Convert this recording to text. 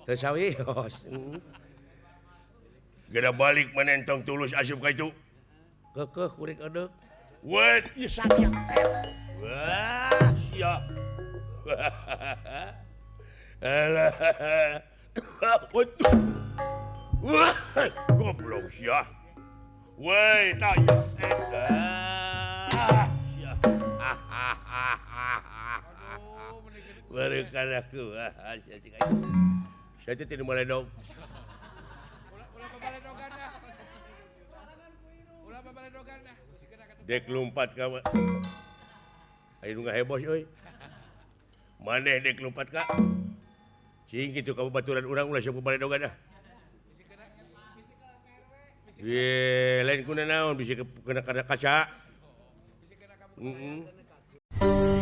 Tesawios. Gada balik menentong tulus asup ka itu. Kekeh kuring adek. What? Ieu sabiak teh. Wah, sia. Alah. Waduh. Wah, goblok sia. Woi, tanya. Sia. Baru kan aku. Saya tidak mulai dong. Ulah babaledogan dah. Ulah babaledogan dah. Dek lompat ka. Ayo ngaheboh euy. Maneh dek lompat ka. Cing kitu ka baturan urang ulah siapa babaledogan dah. Ye, lain kuna naon bisa kena kaca. Bisi kena kabur.